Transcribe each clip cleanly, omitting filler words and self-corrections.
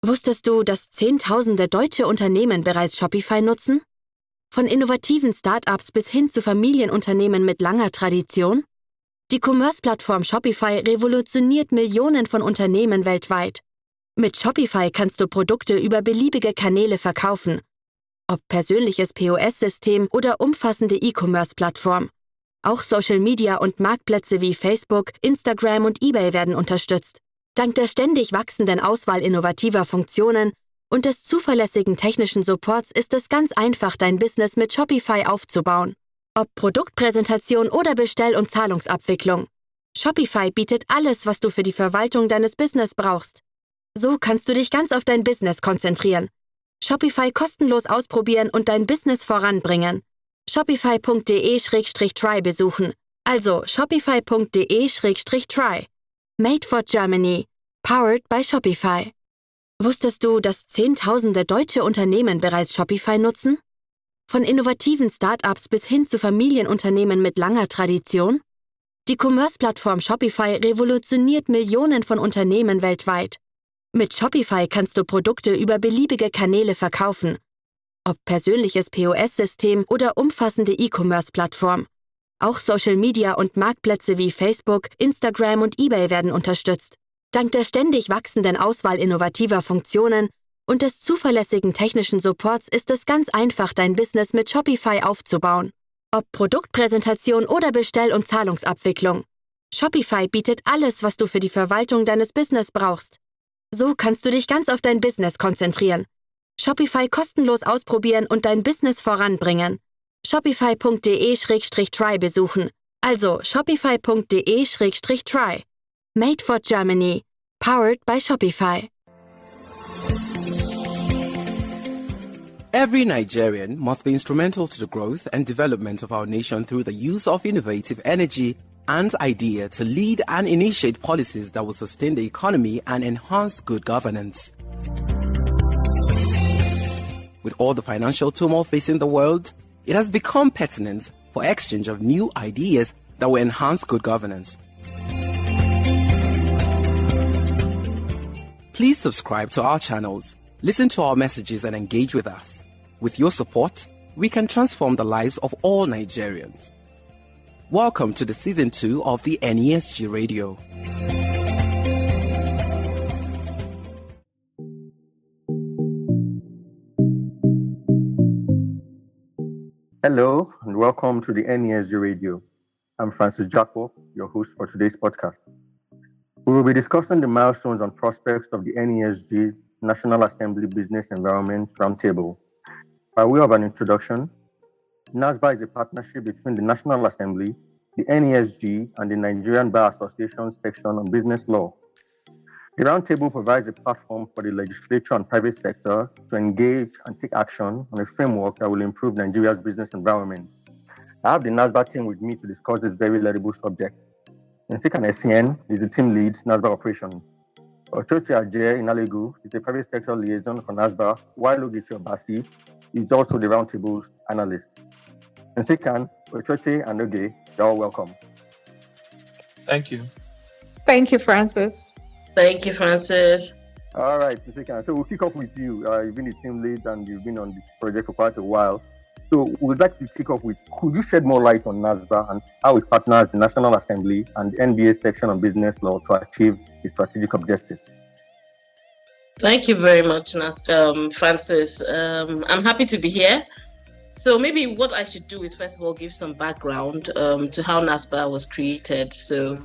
Wusstest du, dass Zehntausende deutsche Unternehmen bereits Shopify nutzen? Von innovativen Startups bis hin zu Familienunternehmen mit langer Tradition? Die Commerce-Plattform Shopify revolutioniert Millionen von Unternehmen weltweit. Mit Shopify kannst du Produkte über beliebige Kanäle verkaufen. Ob persönliches POS-System oder umfassende E-Commerce-Plattform. Auch Social Media und Marktplätze wie Facebook, Instagram und eBay werden unterstützt. Dank der ständig wachsenden Auswahl innovativer Funktionen und des zuverlässigen technischen Supports ist es ganz einfach, dein Business mit Shopify aufzubauen. Ob Produktpräsentation oder Bestell- und Zahlungsabwicklung. Shopify bietet alles, was du für die Verwaltung deines Business brauchst. So kannst du dich ganz auf dein Business konzentrieren. Shopify kostenlos ausprobieren und dein Business voranbringen. Shopify.de/try besuchen. Also Shopify.de/try. Made for Germany. Powered by Shopify. Wusstest du, dass Zehntausende deutsche Unternehmen bereits Shopify nutzen? Von innovativen Startups bis hin zu Familienunternehmen mit langer Tradition? Die Commerce-Plattform Shopify revolutioniert Millionen von Unternehmen weltweit. Mit Shopify kannst du Produkte über beliebige Kanäle verkaufen. Ob persönliches POS-System oder umfassende E-Commerce-Plattform. Auch Social Media und Marktplätze wie Facebook, Instagram und eBay werden unterstützt. Dank der ständig wachsenden Auswahl innovativer Funktionen und des zuverlässigen technischen Supports ist es ganz einfach, dein Business mit Shopify aufzubauen. Ob Produktpräsentation oder Bestell- und Zahlungsabwicklung. Shopify bietet alles, was du für die Verwaltung deines Business brauchst. So kannst du dich ganz auf dein Business konzentrieren. Shopify kostenlos ausprobieren und dein Business voranbringen. Shopify.de/try besuchen. Also Shopify.de/try. Made for Germany. Powered by Shopify. Every Nigerian must be instrumental to the growth and development of our nation through the use of innovative energy and idea to lead and initiate policies that will sustain the economy and enhance good governance. With all the financial turmoil facing the world, it has become pertinent for exchange of new ideas that will enhance good governance. Please subscribe to our channels, listen to our messages and engage with us. With your support, we can transform the lives of all Nigerians. Welcome to the Season 2 of the NESG Radio. Hello and welcome to the NESG Radio. I'm Francis Jacob, your host for today's podcast. We will be discussing the milestones and prospects of the NESG National Assembly Business Environment Roundtable. By way of an introduction, NASSBER is a partnership between the National Assembly, the NESG, and the Nigerian Bar Association section on business law. The roundtable provides a platform for the legislature and private sector to engage and take action on a framework that will improve Nigeria's business environment. I have the NASSBER team with me to discuss this very valuable subject. Nsikan Essien is the team lead, NASSBER Operations. Ochochi Ajay Inalegu is the private sector liaison for NASSBER, while Ogechi Obasi is also the roundtable's analyst. Nsikan, Ochochi, and Oge, you're all welcome. Thank you. Thank you, Francis. Thank you, Francis. All right, Nsikan. So we'll kick off with you. You've been a team lead and you've been on this project for quite a while. So we'd like to kick off with, could you shed more light on NASSBER and how it partners the National Assembly and the NBA section on business law to achieve its strategic objectives? Thank you very much, Francis. I'm happy to be here. So maybe what I should do is first of all give some background to how NASSBER was created. So,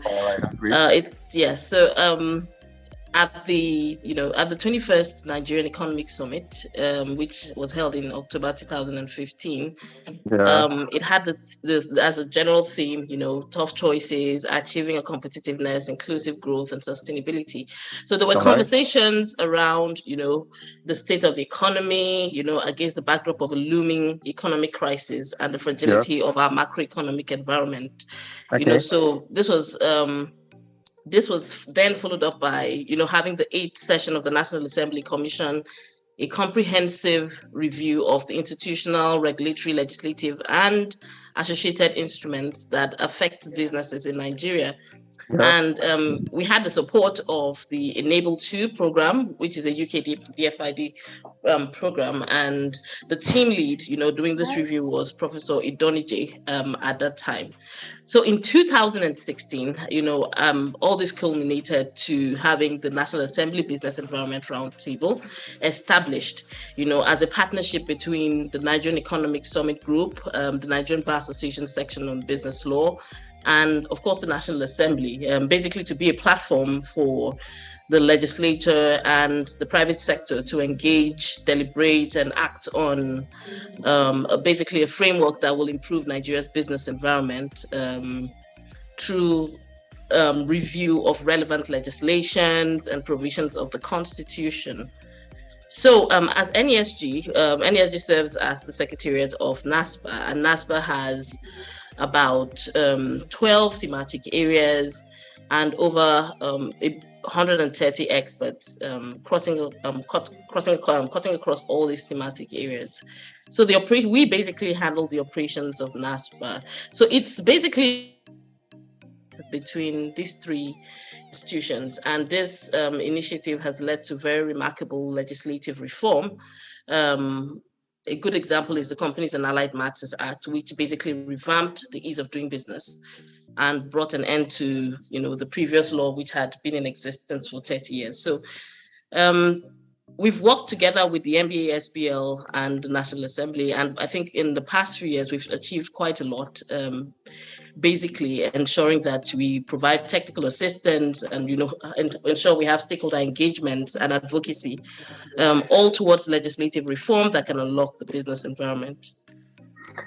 at the 21st Nigerian Economic Summit, which was held in October 2015, it had as a general theme, tough choices, achieving a competitiveness, inclusive growth, and sustainability. So there were conversations around, the state of the economy, against the backdrop of a looming economic crisis and the fragility of our macroeconomic environment. Okay. So this was then followed up by, having the 8th session of the National Assembly Commission, a comprehensive review of the institutional, regulatory, legislative, and associated instruments that affect businesses in Nigeria. And we had the support of the Enable 2 program, which is a UK DFID program. And the team lead, doing this review was Professor Idonije at that time. So in 2016, all this culminated to having the National Assembly Business Environment Roundtable established, as a partnership between the Nigerian Economic Summit Group, the Nigerian Bar Association section on business law, and of course the National Assembly, basically to be a platform for the legislature and the private sector to engage, deliberate, and act on basically a framework that will improve Nigeria's business environment through review of relevant legislations and provisions of the Constitution. So as NESG, NESG serves as the secretariat of NASSBER, and NASSBER has about 12 thematic areas and over 130 experts cutting across all these thematic areas. So we basically handle the operations of NASSBER. So it's basically between these three institutions, and this initiative has led to very remarkable legislative reform. A good example is the Companies and Allied Matters Act, which basically revamped the ease of doing business and brought an end to, the previous law, which had been in existence for 30 years. So we've worked together with the NBA, SBL, and the National Assembly. And I think in the past few years, we've achieved quite a lot, basically ensuring that we provide technical assistance and, and ensure we have stakeholder engagement and advocacy, all towards legislative reform that can unlock the business environment.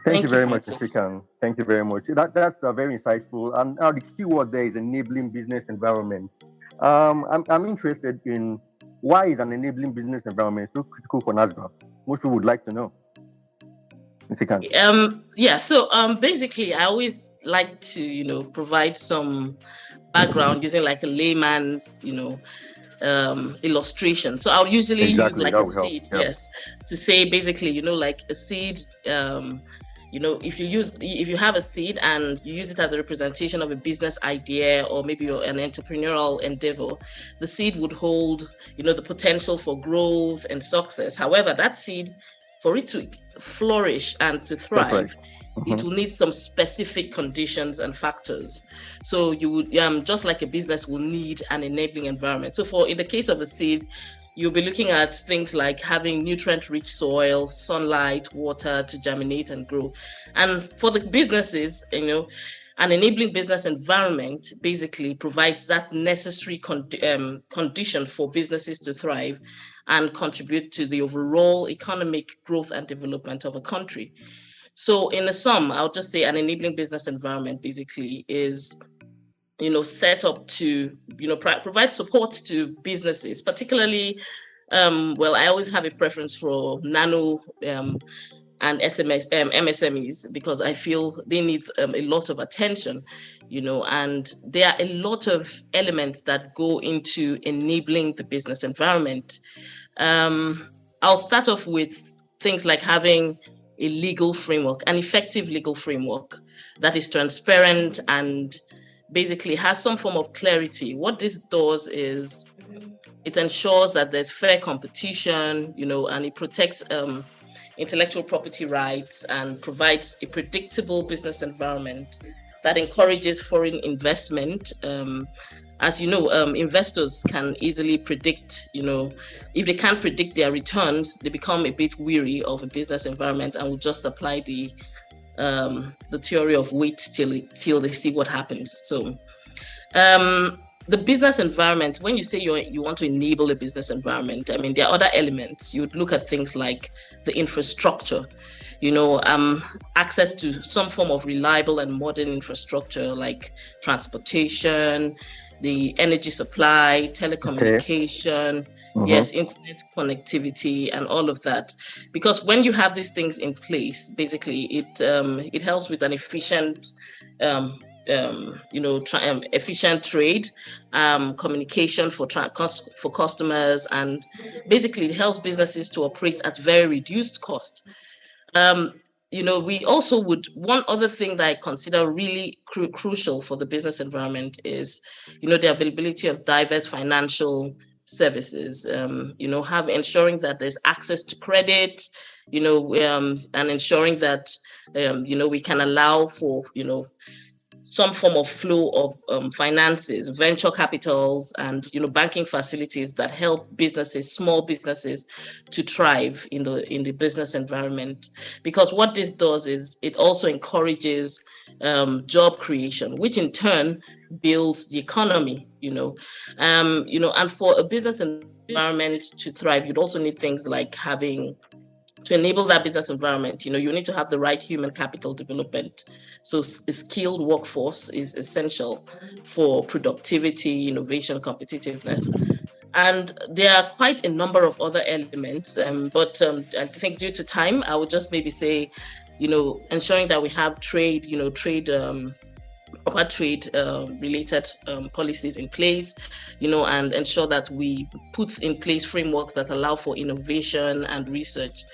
Thank you very much, Ifekan. Thank you very much. That's very insightful. And now the key word there is enabling business environment. I'm interested in why is an enabling business environment so critical for NASSBER? Most people would like to know. So basically, I always like to, provide some background using like a layman's, illustration. So I'll usually use like a seed, to say basically, like a seed, if you have a seed and you use it as a representation of a business idea or maybe an entrepreneurial endeavor, the seed would hold, the potential for growth and success. However, that seed, for it to flourish and to thrive, it will need some specific conditions and factors. So you would, just like a business will need an enabling environment. So in the case of a seed, you'll be looking at things like having nutrient-rich soil, sunlight, water to germinate and grow. And for the businesses, an enabling business environment basically provides that necessary condition for businesses to thrive and contribute to the overall economic growth and development of a country. So in the sum, I'll just say an enabling business environment basically is, set up to, provide support to businesses, particularly, I always have a preference for nano and MSMEs because I feel they need a lot of attention, and there are a lot of elements that go into enabling the business environment. I'll start off with things like having a legal framework, an effective legal framework that is transparent and basically has some form of clarity. What this does is it ensures that there's fair competition, and it protects intellectual property rights and provides a predictable business environment that encourages foreign investment. As you know, investors can easily predict, if they can't predict their returns, they become a bit weary of a business environment and will just apply the theory of wait till they see what happens. So the business environment, when you say you want to enable a business environment, there are other elements. You would look at things like the infrastructure, access to some form of reliable and modern infrastructure like transportation, the energy supply, telecommunication, internet connectivity, and all of that. Because when you have these things in place, basically it helps with an efficient, efficient trade, communication for customers, and basically it helps businesses to operate at very reduced cost. we also one other thing that I consider really crucial for the business environment is, the availability of diverse financial services, ensuring that there's access to credit, and ensuring that, we can allow for, some form of flow of finances, venture capitals, and banking facilities that help businesses, small businesses, to thrive in the business environment. Because what this does is it also encourages job creation, which in turn builds the economy. And for a business environment to thrive, you'd also need things like to enable that business environment, you need to have the right human capital development. So a skilled workforce is essential for productivity, innovation, competitiveness. And there are quite a number of other elements, but I think due to time, I would just maybe say, ensuring that we have proper trade related policies in place, and ensure that we put in place frameworks that allow for innovation and research,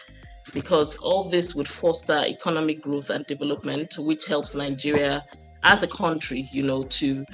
because all this would foster economic growth and development, which helps Nigeria as a country, to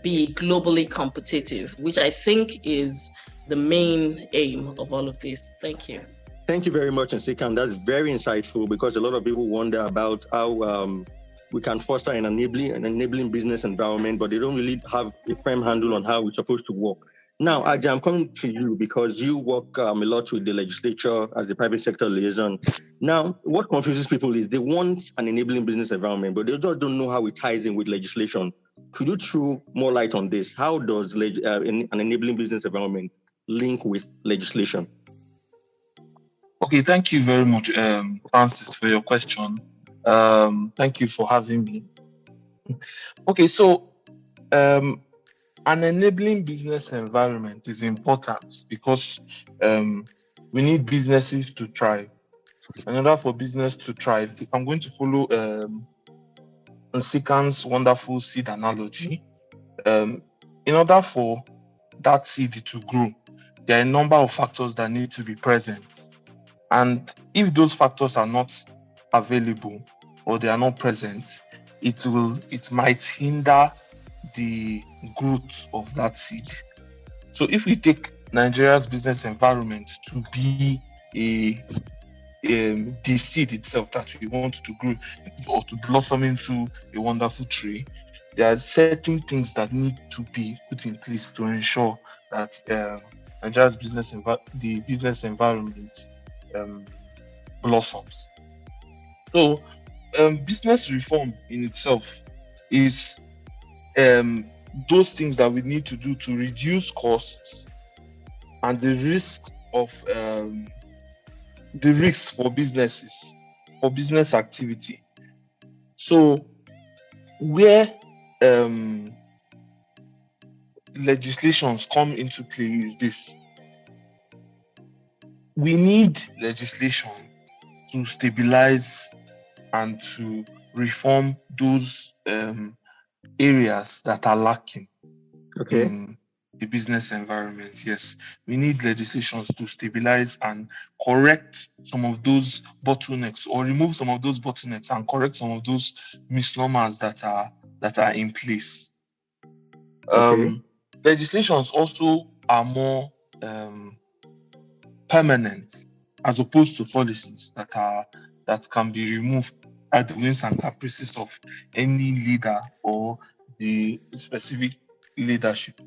be globally competitive, which I think is the main aim of all of this. Thank you. Thank you very much, Nsikam. That's very insightful, because a lot of people wonder about how we can foster an enabling business environment, but they don't really have a firm handle on how we're supposed to work. Now, Aja, I'm coming to you because you work a lot with the legislature as the private sector liaison. Now, what confuses people is they want an enabling business environment, but they just don't know how it ties in with legislation. Could you throw more light on this? How does an enabling business environment link with legislation? Okay, thank you very much, Francis, for your question. Thank you for having me. Okay, so an enabling business environment is important because we need businesses to thrive. In order for business to thrive, if I'm going to follow Nsikam's wonderful seed analogy, in order for that seed to grow, there are a number of factors that need to be present. And if those factors are not available or they are not present, it might hinder the growth of that seed. So if we take Nigeria's business environment to be the seed itself that we want to grow or to blossom into a wonderful tree, there are certain things that need to be put in place to ensure that Nigeria's business environment blossoms. So business reform in itself is those things that we need to do to reduce costs and the risk for businesses, for business activity. So where legislations come into play is this: we need legislation to stabilize and to reform those areas that are lacking in the business environment. Yes, we need legislations to stabilize and correct some of those bottlenecks, or remove some of those bottlenecks and correct some of those misnomers that are in place. Legislations also are more permanent, as opposed to policies that can be removed at the whims and caprices of any leader or the specific leadership.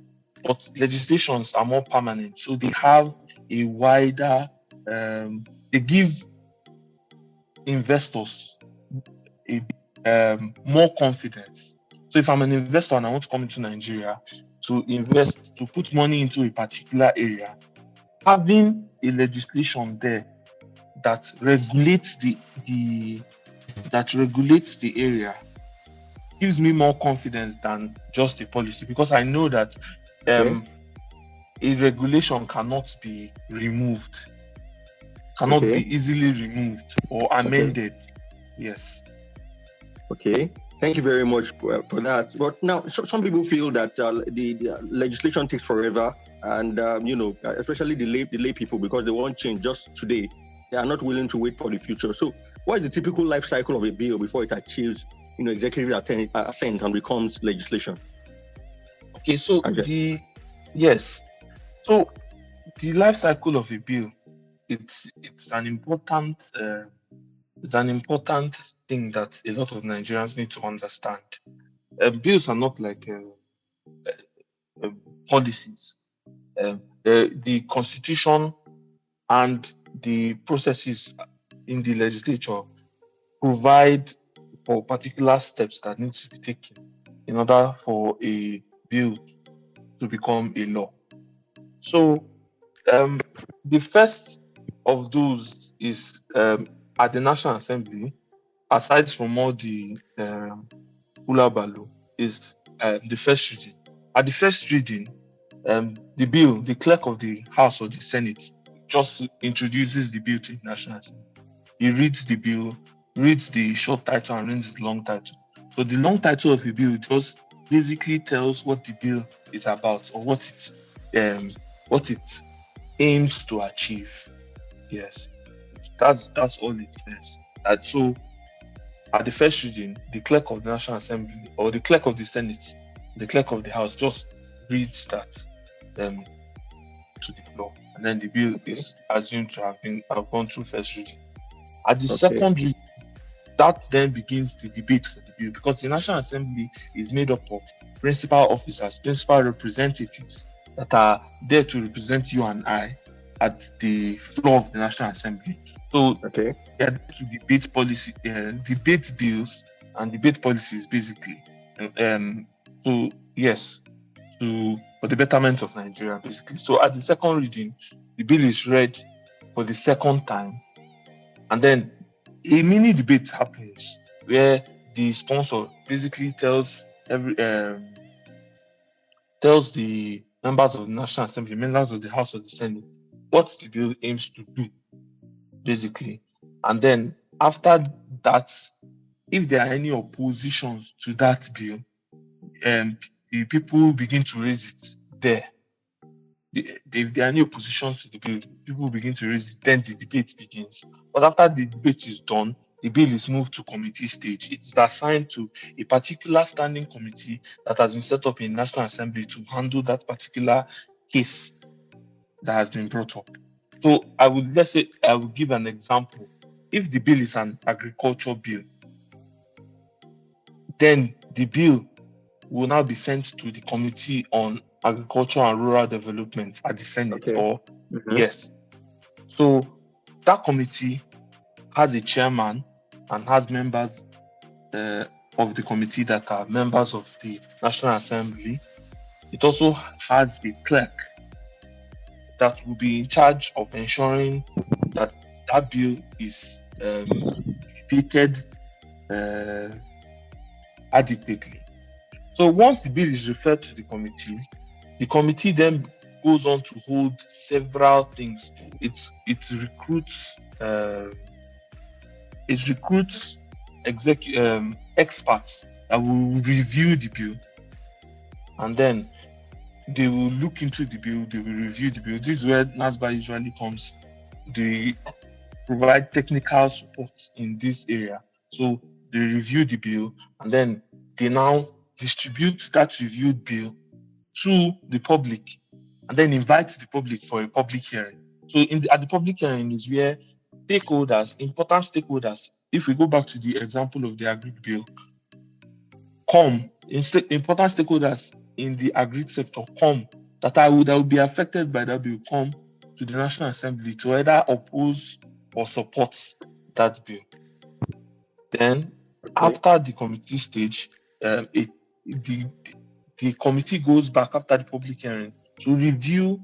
But legislations are more permanent, so they have a wider, they give investors more confidence. So if I'm an investor and I want to come into Nigeria to invest, to put money into a particular area, having a legislation there that regulates the area gives me more confidence than just a policy, because I know that a regulation cannot be removed, cannot be easily removed or amended. Yes. Okay. Thank you very much for that. But now, some people feel that the legislation takes forever, and especially the lay people, because they want change just today. They are not willing to wait for the future. So, what is the typical life cycle of a bill before it achieves, executive assent and becomes legislation? Okay, so the life cycle of a bill, it's an important thing that a lot of Nigerians need to understand. Bills are not like policies. The constitution and the processes in the legislature provide for particular steps that need to be taken in order for a bill to become a law. So the first of those is at the National Assembly, aside from all the Ulabalu, is the first reading. At the first reading, the bill, the clerk of the House or the Senate just introduces the bill to the National Assembly. He reads the bill, reads the short title and reads the long title. So the long title of the bill just basically tells what the bill is about or what it aims to achieve. Yes, that's all it says. And so at the first reading, the clerk of the National Assembly or the clerk of the Senate, the clerk of the House just reads that to the floor, and then the bill is assumed to have gone through first reading. At the second reading, that then begins the debate for the bill, because the National Assembly is made up of principal officers, principal representatives that are there to represent you and I at the floor of the National Assembly. So they are there to debate policy, debate bills and debate policies, basically. For the betterment of Nigeria, basically. So at the second reading, the bill is read for the second time, and then a mini debate happens where the sponsor basically tells the members of the National Assembly, members of the House of the Senate, what the bill aims to do, basically. And then after that, if there are any oppositions to that bill, the people begin to raise it there. If there are any oppositions to the bill, people begin to raise it, then the debate begins. But after the debate is done, the bill is moved to committee stage. It is assigned to a particular standing committee that has been set up in the National Assembly to handle that particular case that has been brought up. So I would give an example. If the bill is an agriculture bill, then the bill will now be sent to the Committee on Agriculture and Rural Development at the Senate. Yes. So that committee has a chairman and has members of the committee that are members of the National Assembly. It also has a clerk that will be in charge of ensuring that that bill is debated adequately. So once the bill is referred to the committee then goes on to hold several things. It recruits experts that will review the bill, and then they will look into the bill, they will review the bill. This is where NASSBER usually comes. They provide technical support in this area. So they review the bill, and then they now distribute that reviewed bill to the public, and then invite the public for a public hearing. So at the public hearing is where important stakeholders, if we go back to the example of the agri bill, important stakeholders in the agri sector that will be affected by that bill come to the National Assembly to either oppose or support that bill. Then after the committee stage, the committee goes back after the public hearing to review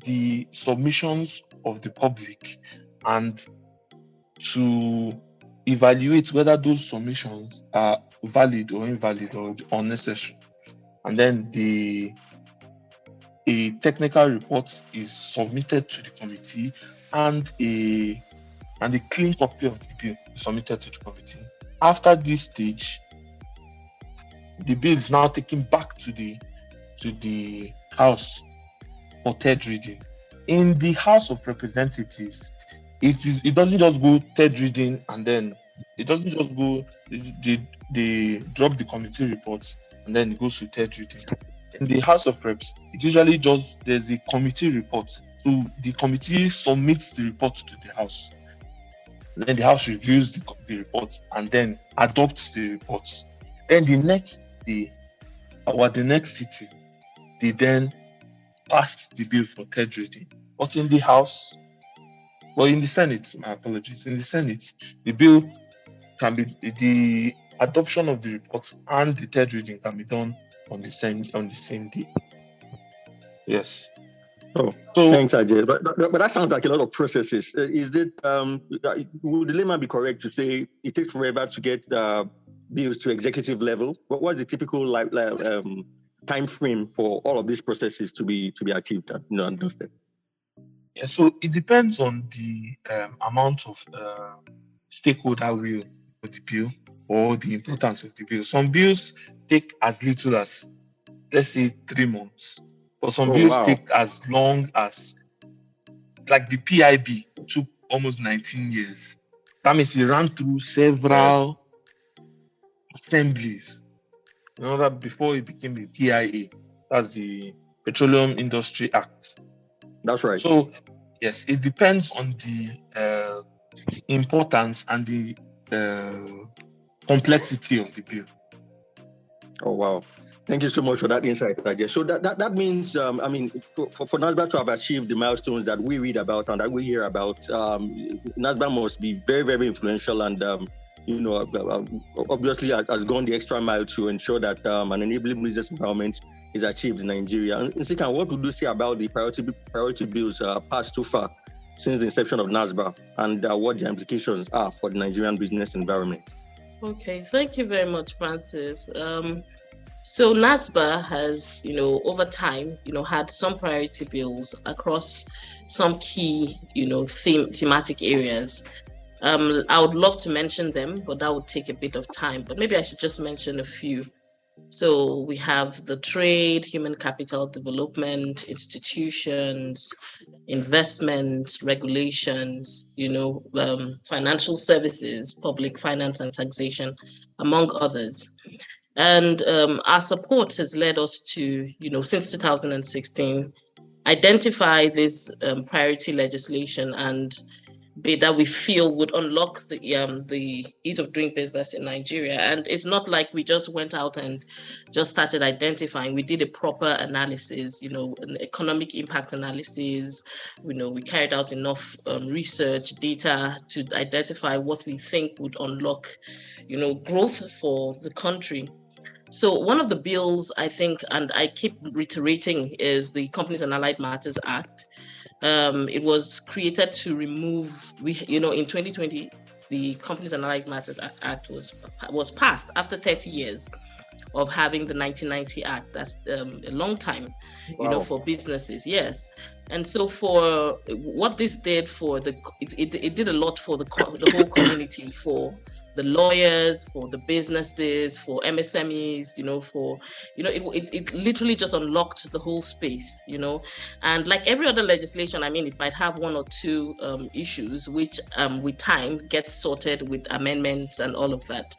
the submissions of the public and to evaluate whether those submissions are valid or invalid or unnecessary. And then a technical report is submitted to the committee, and a clean copy of the bill is submitted to the committee. After this stage, the bill is now taken back to the House for third reading. In the House of Representatives, it doesn't just go third reading and then It doesn't just go, they drop the committee report and then it goes to third reading. In the House of Reps, it usually there's a committee report. So the committee submits the report to the House. Then the House reviews the report and then adopts the report. Then the next day, or the next sitting, they then pass the bill for third reading. But in the House, in the Senate, my apologies, in the Senate, the bill can be, the adoption of the report and the third reading can be done on the same day. Yes. Oh, so thanks, Ajay. But that sounds like a lot of processes. Is it? Would the layman be correct to say it takes forever to get bills to executive level? What is the typical time frame for all of these processes to be achieved and understood? Yeah, so it depends on the amount of stakeholder will for the bill or the importance of the bill. Some bills take as little as, let's say, 3 months. But some bills take as long as, like the PIB took almost 19 years. That means it ran through several assemblies. You know that before it became a PIA, that's the Petroleum Industry Act. That's right. So, yes, it depends on the importance and the complexity of the bill. Oh, wow. Thank you so much for that insight, Ajay. So that means, for NASSBER to have achieved the milestones that we read about and that we hear about, NASSBER must be very, very influential and, obviously has gone the extra mile to ensure that an enabling business environment is achieved in Nigeria. And second, what would you say about the priority bills passed too far since the inception of NASSBER and what the implications are for the Nigerian business environment? Okay, thank you very much, Francis. So NASSBER has, over time, had some priority bills across some key, thematic areas. I would love to mention them, but that would take a bit of time. But maybe I should just mention a few. So we have the trade, human capital development, institutions, investments, regulations, financial services, public finance and taxation, among others. And our support has led us to, since 2016, identify this priority legislation and that we feel would unlock the ease of doing business in Nigeria. And it's not like we just went out and just started identifying. We did a proper analysis, an economic impact analysis. We carried out enough research data to identify what we think would unlock, growth for the country. So one of the bills, I think, and I keep reiterating, is the Companies and Allied Matters Act. It was created to remove, in 2020, the Companies and Allied Matters Act was passed after 30 years of having the 1990 Act. That's a long time, for businesses. Yes. And so for what this did it did a lot for the whole community, for the lawyers, for the businesses, for MSMEs, it literally just unlocked the whole space, and like every other legislation, it might have one or two issues, which with time get sorted with amendments and all of that.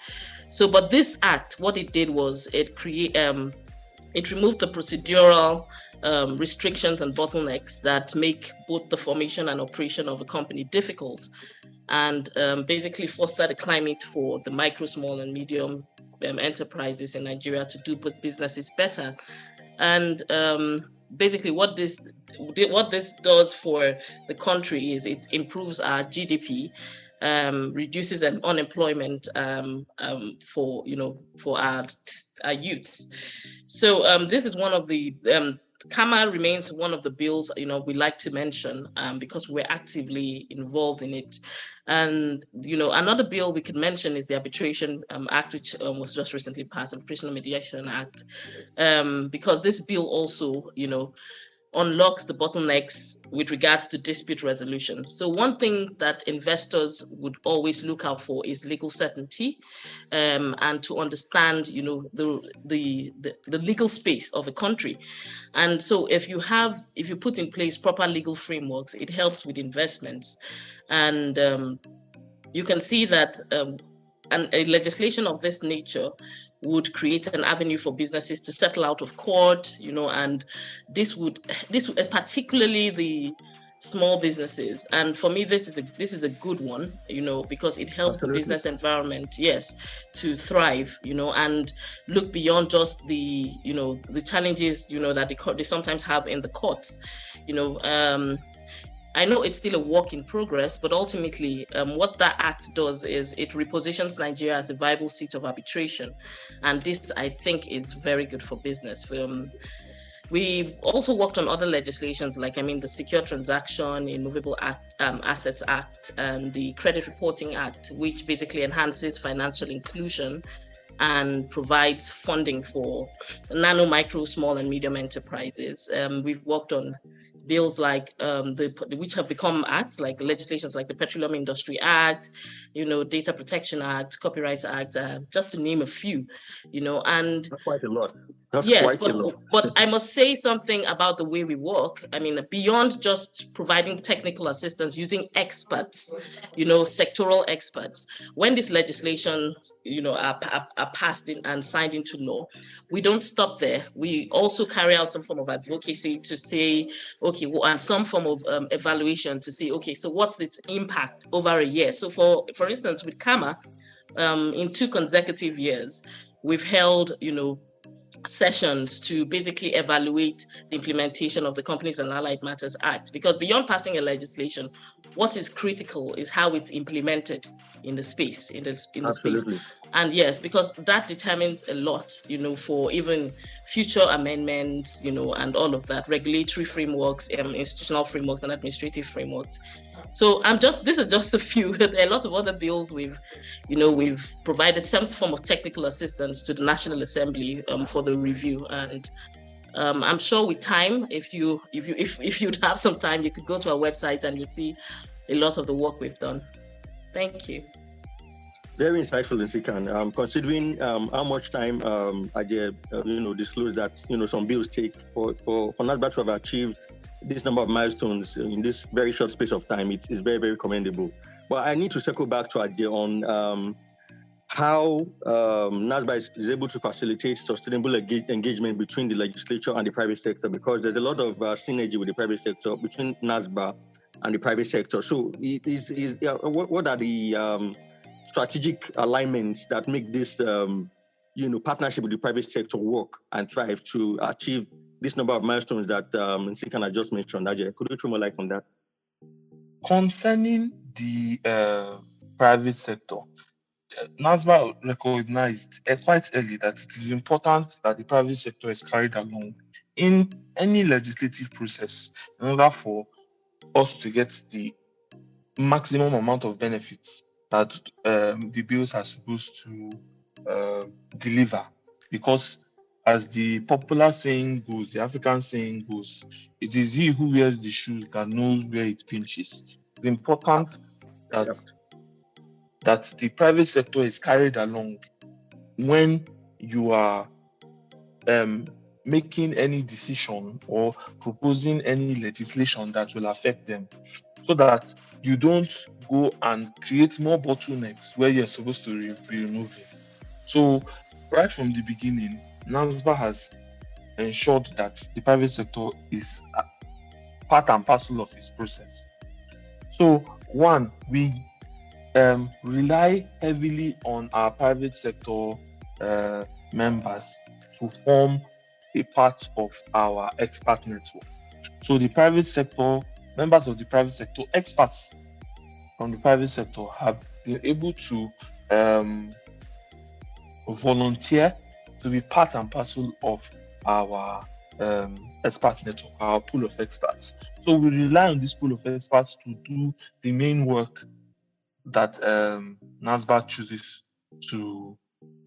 So, but this act, what it did was it removed the procedural restrictions and bottlenecks that make both the formation and operation of a company difficult, and basically fostered a climate for the micro, small, and medium enterprises in Nigeria to do both businesses better. And basically what this does for the country is it improves our GDP, reduces unemployment for our youths. So this is one of the CAMA remains one of the bills we like to mention because we're actively involved in it. And another bill we could mention is the Arbitration Act, which was just recently passed, Arbitration and Mediation Act, because this bill also unlocks the bottlenecks with regards to dispute resolution. So one thing that investors would always look out for is legal certainty, and to understand, the legal space of a country. And so if you put in place proper legal frameworks, it helps with investments. And you can see that a legislation of this nature would create an avenue for businesses to settle out of court, and this would particularly the small businesses. And for me, this is a good one, because it helps the business environment, to thrive, and look beyond just the challenges, that they sometimes have in the courts, I know it's still a work in progress, but ultimately what that act does is it repositions Nigeria as a viable seat of arbitration. And this, I think, is very good for business. We've also worked on other legislations, like, the Secure Transaction, Immovable Assets Act, and the Credit Reporting Act, which basically enhances financial inclusion and provides funding for nano, micro, small, and medium enterprises. We've worked on bills like which have become acts, like legislations like the Petroleum Industry Act, Data Protection Act, Copyright Act, just to name a few, and that's quite a lot. But I must say something about the way we work. Beyond just providing technical assistance using experts, sectoral experts, when this legislation, are passed in and signed into law, we don't stop there. We also carry out some form of advocacy to say, okay, and some form of evaluation to say, okay, so what's its impact over a year? So for instance, with CAMA, in 2 consecutive years, we've held, sessions to basically evaluate the implementation of the Companies and Allied Matters Act, because beyond passing a legislation, what is critical is how it's implemented in the space, in the space. And yes, because that determines a lot, for even future amendments, and all of that, regulatory frameworks, institutional frameworks, and administrative frameworks. So this is just a few. There are a lot of other bills we've provided some form of technical assistance to the National Assembly for the review. And I'm sure with time, if you'd have some time, you could go to our website and you'll see a lot of the work we've done. Thank you. Very insightful, Nsikan. Considering how much time Ajay disclosed that some bills take for NASSBER to have achieved this number of milestones in this very short space of time, it is very, very commendable. But I need to circle back to Ajay on how NASSBER is able to facilitate sustainable engagement between the legislature and the private sector, because there's a lot of synergy with the private sector between NASSBER and the private sector. So what are the strategic alignments that make this partnership with the private sector work and thrive to achieve this number of milestones that Nsikan just mentioned? Ajay, could you throw more light on that? Concerning the private sector, NASSBER recognized quite early that it is important that the private sector is carried along in any legislative process in order for us to get the maximum amount of benefits that the bills are supposed to deliver. Because as the popular saying goes, the African saying goes, it is he who wears the shoes that knows where it pinches. It's important that the private sector is carried along when you are making any decision or proposing any legislation that will affect them, so that you don't go and create more bottlenecks where you're supposed to be removing. So right from the beginning, NASSBER has ensured that the private sector is part and parcel of its process. So one, we rely heavily on our private sector members to form a part of our expert network. So the private sector, members of the private sector, experts from the private sector have been able to volunteer to be part and parcel of our expert network, our pool of experts. So we rely on this pool of experts to do the main work that NASSBER chooses to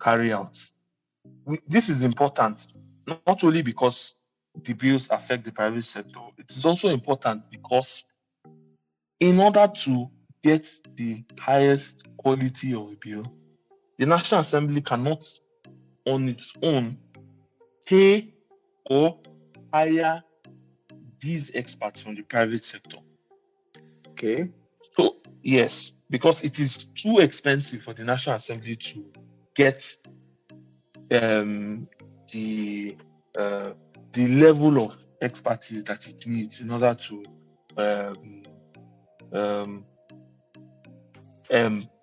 carry out. This is important, not only because the bills affect the private sector, it is also important because in order to get the highest quality of a bill, the National Assembly cannot on its own pay or hire these experts from the private sector. Okay. So yes, because it is too expensive for the National Assembly to get the level of expertise that it needs in order to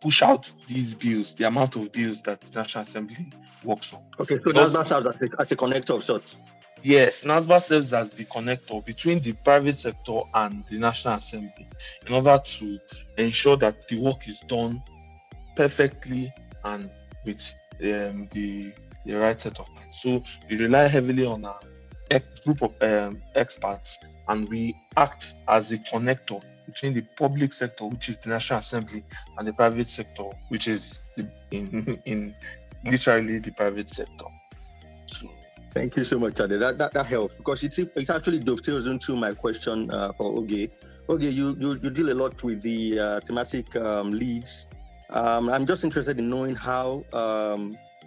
push out these bills, the amount of bills that the National Assembly works on. Okay, so NASSBER serves as a connector of sorts. Yes, NASSBER serves as the connector between the private sector and the National Assembly in order to ensure that the work is done perfectly and with the right set of minds. So we rely heavily on our group of experts, and we act as a connector between the public sector, which is the National Assembly, and the private sector, which is in literally the private sector. So, thank you so much, Ade. That helps, because it actually dovetails into my question for Oge. Oge, you deal a lot with the thematic leads. I'm just interested in knowing how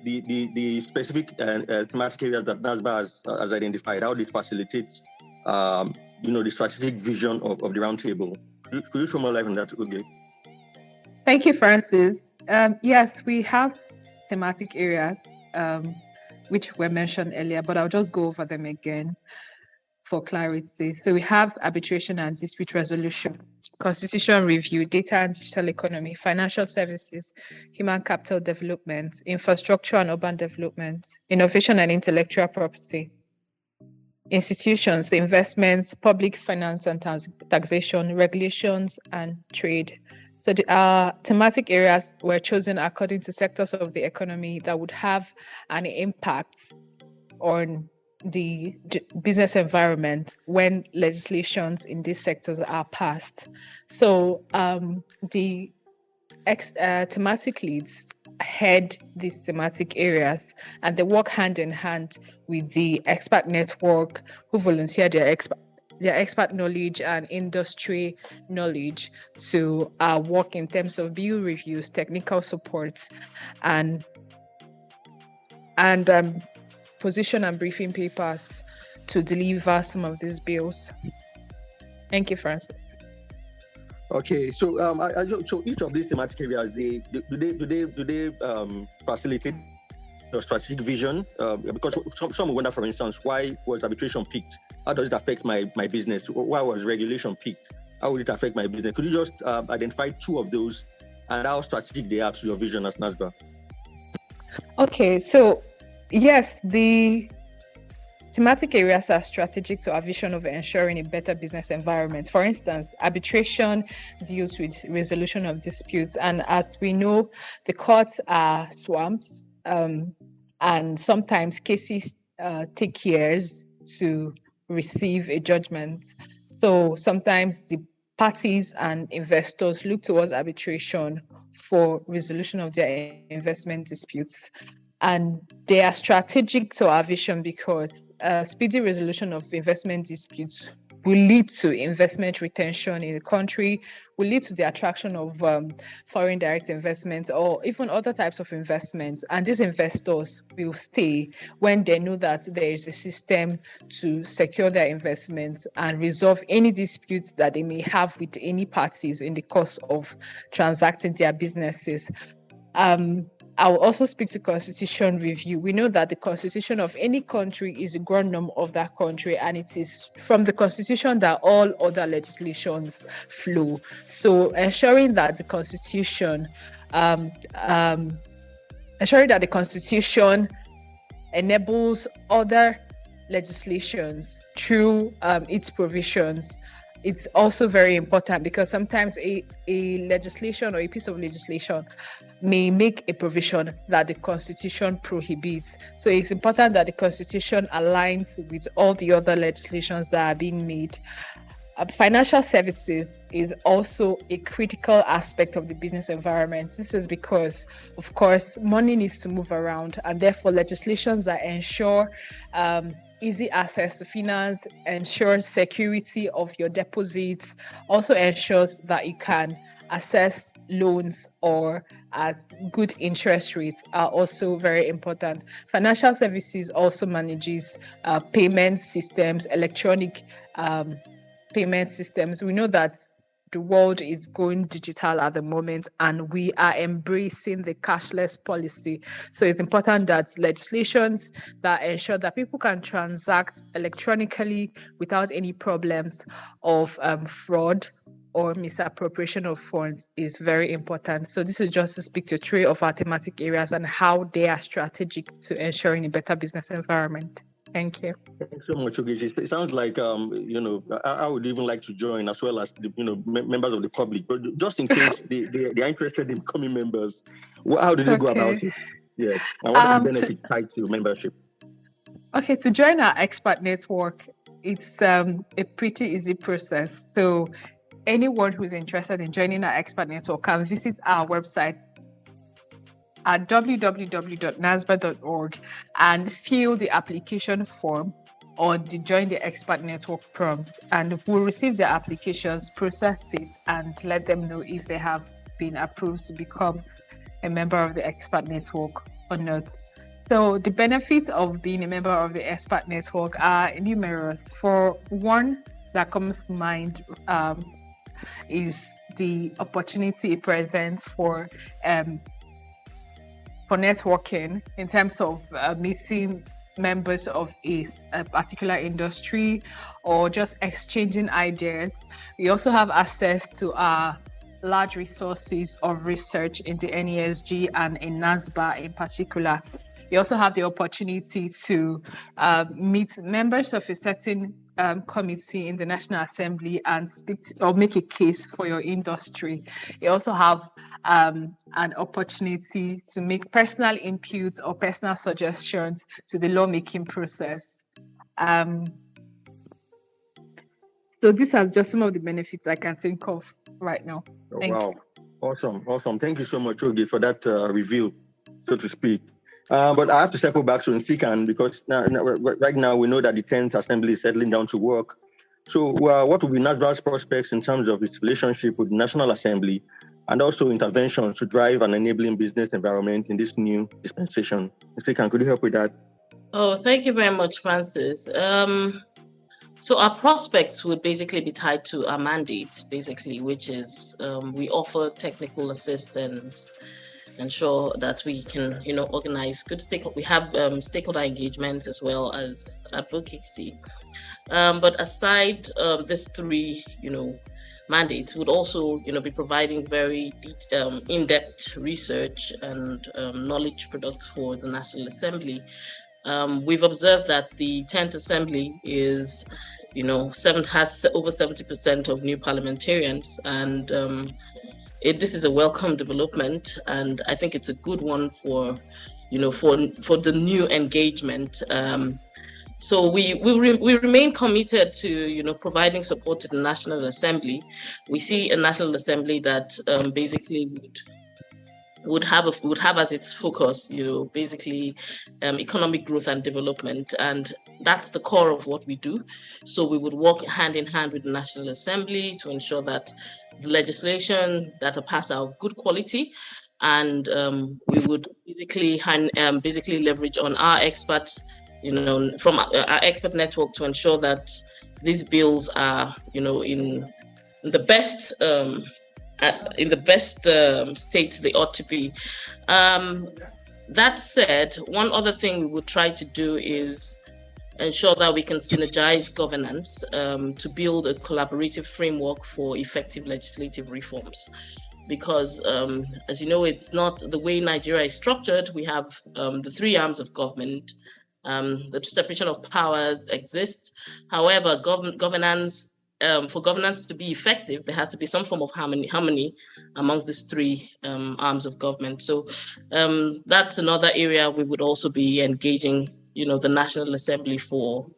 the specific thematic areas that NASSBER has identified, how it facilitates the strategic vision of the roundtable. Could you show more light on that, Oge? Thank you, Francis. Yes, we have thematic areas which were mentioned earlier, but I'll just go over them again for clarity. So we have arbitration and dispute resolution, constitution review, data and digital economy, financial services, human capital development, infrastructure and urban development, innovation and intellectual property, institutions, investments, public finance and taxation, regulations, and trade. So the thematic areas were chosen according to sectors of the economy that would have an impact on the business environment when legislations in these sectors are passed. So the thematic leads head these thematic areas, and they work hand in hand with the expert network who volunteer their expert knowledge and industry knowledge to work in terms of bill reviews, technical support, and position and briefing papers to deliver some of these bills. Thank you, Francis. Okay, so so each of these thematic areas, do they facilitate your strategic vision? Because some wonder, for instance, why was arbitration picked? How does it affect my business? Why was regulation picked? How would it affect my business? Could you just identify two of those and how strategic they are to your vision as NASSBER? Okay, so yes, the thematic areas are strategic to our vision of ensuring a better business environment. For instance, arbitration deals with resolution of disputes, and as we know, the courts are swamps, and sometimes cases take years to receive a judgment. So sometimes the parties and investors look towards arbitration for resolution of their investment disputes. And they are strategic to our vision because speedy resolution of investment disputes will lead to investment retention in the country, will lead to the attraction of foreign direct investment or even other types of investments. And these investors will stay when they know that there is a system to secure their investments and resolve any disputes that they may have with any parties in the course of transacting their businesses. I will also speak to constitution review. We know that the constitution of any country is the ground of that country, and it is from the constitution that all other legislations flow. So ensuring that the constitution enables other legislations through its provisions. It's also very important because sometimes a legislation or a piece of legislation may make a provision that the Constitution prohibits. So it's important that the Constitution aligns with all the other legislations that are being made. Financial services is also a critical aspect of the business environment. This is because, of course, money needs to move around, and therefore legislations that ensure easy access to finance, ensures security of your deposits, also ensures that you can access loans or at good interest rates are also very important. Financial services also manages payment systems, electronic payment systems. We know that the world is going digital at the moment, and we are embracing the cashless policy. So it's important that legislations that ensure that people can transact electronically without any problems of fraud or misappropriation of funds is very important. So this is just to speak to three of our thematic areas and how they are strategic to ensuring a better business environment. Thank you. Thanks so much, Ogechi. It sounds like, I would even like to join, as well as the, members of the public, but just in case they are interested in becoming members. How did you go about it? Yeah, and what are the benefits tied to membership? Okay, to join our expert network, it's a pretty easy process. So anyone who's interested in joining our expert network can visit our website at www.nassber.org and fill the application form or the join the expert network prompt, and we'll receive their applications, process it, and let them know if they have been approved to become a member of the expert network or not. So the benefits of being a member of the expert network are numerous. For one that comes to mind is the opportunity it presents for networking in terms of meeting members of a particular industry or just exchanging ideas. We also have access to our large resources of research in the NASG and in NASSBER in particular. You also have the opportunity to meet members of a certain committee in the National Assembly and speak or make a case for your industry. You also have an opportunity to make personal inputs or personal suggestions to the lawmaking process. So these are just some of the benefits I can think of right now. Thank you. Awesome. Thank you so much, Oge, for that review, so to speak. But I have to circle back to Nsikan because right now we know that the 10th Assembly is settling down to work. So what will be NASSBER's prospects in terms of its relationship with the National Assembly and also interventions to drive an enabling business environment in this new dispensation? Nsikan, could you help with that? Oh, thank you very much, Francis. So our prospects would basically be tied to our mandates, basically, which is we offer technical assistance, ensure that we can, organize good stakeholder. We have stakeholder engagements as well as advocacy. But aside these three, mandates, would also, be providing very in-depth research and knowledge products for the National Assembly. We've observed that the 10th Assembly is, has over 70% of new parliamentarians, and this is a welcome development, and I think it's a good one for the new engagement. So we remain committed to providing support to the National Assembly. We see a National Assembly that basically would have as its focus, economic growth and development, and that's the core of what we do. So we would work hand in hand with the National Assembly to ensure that the legislation that are passed are of good quality, and we would basically leverage on our experts, from our expert network to ensure that these bills are, in the best state they ought to be. That said, one other thing we would try to do is ensure that we can synergize governance to build a collaborative framework for effective legislative reforms. Because, as you know, it's not the way Nigeria is structured. We have the three arms of government. The separation of powers exists. However, governance, for governance to be effective, there has to be some form of harmony amongst these three arms of government. So that's another area we would also be engaging, the National Assembly for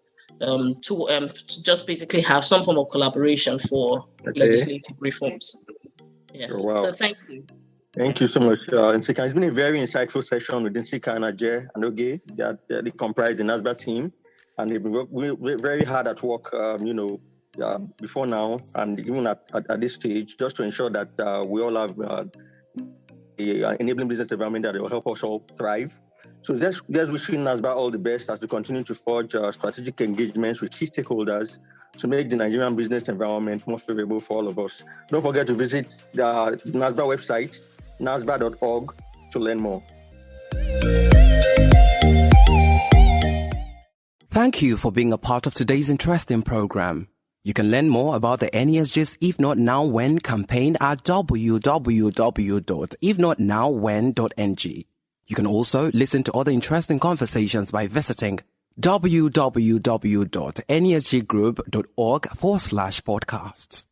to just basically have some form of collaboration for legislative reforms. Yes. Oh, wow. So thank you. Thank you so much, Nsikan. It's been a very insightful session with Nsikan and Ajay and Oge. They comprise the NASSBER team, and they've been very hard at work, before now and even at this stage, just to ensure that we all have the enabling business environment that will help us all thrive. So let's wishing NASSBER all the best as we continue to forge strategic engagements with key stakeholders to make the Nigerian business environment more favorable for all of us. Don't forget to visit the NASSBER website, nassber.org, to learn more. Thank you for being a part of today's interesting program. You can learn more about the NASG's If Not Now When campaign at www.ifnotnowwhen.ng. You can also listen to other interesting conversations by visiting www.nasggroup.org/podcasts.